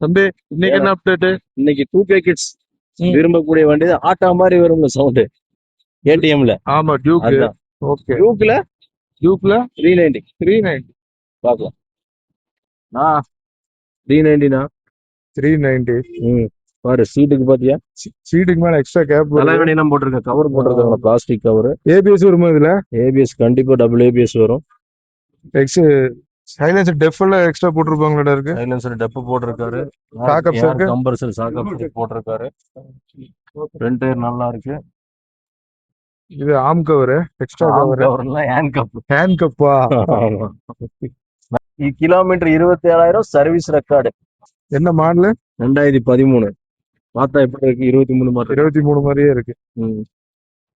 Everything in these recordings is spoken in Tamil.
தம்பி இன்னைக்கு என்ன அப்டேட்? இன்னைக்கு 2K கிட்ஸ் விரும்பக்கூடிய வண்டி ஆட்டா மாதிரி வரும் சவுண்ட் ஏடிஎம்ல. ஆமா டியூக். அதுதான் ஓகே. டியூக்ல டியூக்ல 390 390 பார்க்கலாம். 390 390. பாரு சீட்டுக்கு பாத்தியா, சீட்டுக்கு மேல எக்ஸ்ட்ரா கேப் தலைவணி எல்லாம் போட்டிருக்க, கவர் போட்டிருக்காங்க, பிளாஸ்டிக் கவர். ஏபிஎஸ் வருமா இதுல? ஏபிஎஸ் கண்டிப்பா டபுள் ஏபிஎஸ் வரும். எக்ஸ் சைலன்சர் டெஃப் எல்லாம் எக்ஸ்ட்ரா போட்டுருப்பாங்களா இருக்கு? சைலன்சர் டெப் போட்டிருக்காரு, சாக்கப்ஸ் இருக்கு, கம்பர்சர் சாக்கப் போட்டிருக்காரு. ஃப்ரண்ட் டயர் நல்லா இருக்கு. இது ஆம் கவர், எக்ஸ்ட்ரா கவர், கவர்லாம் ஹேண்ட் கப். ஹேண்ட் கப்பா? Kilometre 27,000 service record. என்ன மாடல்? 2013. பார்த்தா எப்படி இருக்கு? 23 மாதிரி. 23 மாதிரியே இருக்கு.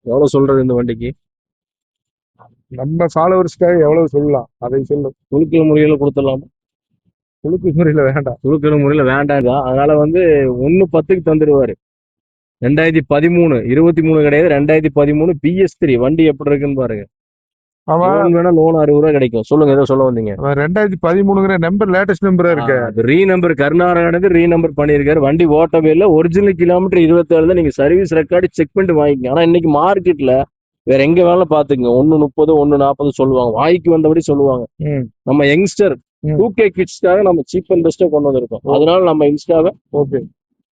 எவ்வளவு சொல்றது இந்த வண்டிக்கு? நம்ம ஃபாலோவர்ஸ்க்காக எவ்வளவு சொல்லலாம் அதை சொல்லு. குழுக்கிற முறையில கொடுத்துடலாம். குழுக்கு முறையில வேண்டாம், குழுக்கிற முறையில வேண்டாம். அதனால 1.10க்கு தந்துடுவாரு. 2013 23 கிடையாது, 2013 PS3 வண்டி எப்படி இருக்குன்னு பாருங்க. வேணா லோன் 60 ரூபாய் கிடைக்கும். சொல்லுங்க, ஏதோ சொல்ல வந்தீங்க. 2013 நம்பர் லேட்டஸ்ட் நம்பரா இருக்கு. அது ரீ நம்பர், கர்நாடகா ரீ நம்பர் பண்ணிருக்காரு. வண்டி ஓட்டவே இல்லை. ஒரிஜினல் கிலோமீட்டர் 27 தான். நீங்க சர்வீஸ் ரெக்கார்டு செக் பண்ணிட்டு வாங்கிக்கங்க. ஆனா இன்னைக்கு மார்க்கெட்ல வேற எங்க வேணாலும் பாத்துக்கங்க, 1.30 1.40 சொல்லுவாங்க, வாய்க்கு வந்தபடி சொல்லுவாங்க. நம்ம யங்ஸ்டர் 2K கிட்ஸ்க்காக நம்ம சீப் அண்ட் பெஸ்டா கொண்டு வந்திருக்கோம். அதனால நம்ம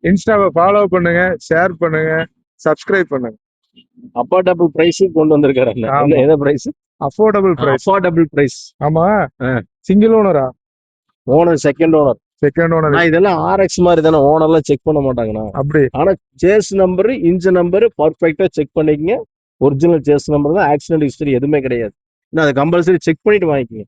இன்ஸ்டாவை ஃபாலோ பண்ணுங்க, ஷேர் பண்ணுங்க, சப்ஸ்கிரைப் பண்ணுங்க. அஃபோர்டபுள் பிரைஸுக்கு கொண்டு வந்திருக்காரு. என்ன price? Affordable price. Affordable price. ஆமா. சிங்கிள் ஓனரா? Owner, second owner. Second owner. இதெல்லாம் RX மாதிரி தானே, ஓனர்லாம் செக் பண்ண மாட்டாங்கண்ணா. அப்படி. ஆனா சேஸ் நம்பர், இன்ஜின் நம்பர் பர்ஃபெக்டா செக் பண்ணிக்கங்க. ஒரிஜினல் சேஸ் நம்பர் தான். ஆக்சிடென்ட் ஹிஸ்டரி எதுவுமே கிடையாது. அதை கம்பல்சரி செக் பண்ணிட்டு வாங்கிக்கங்க.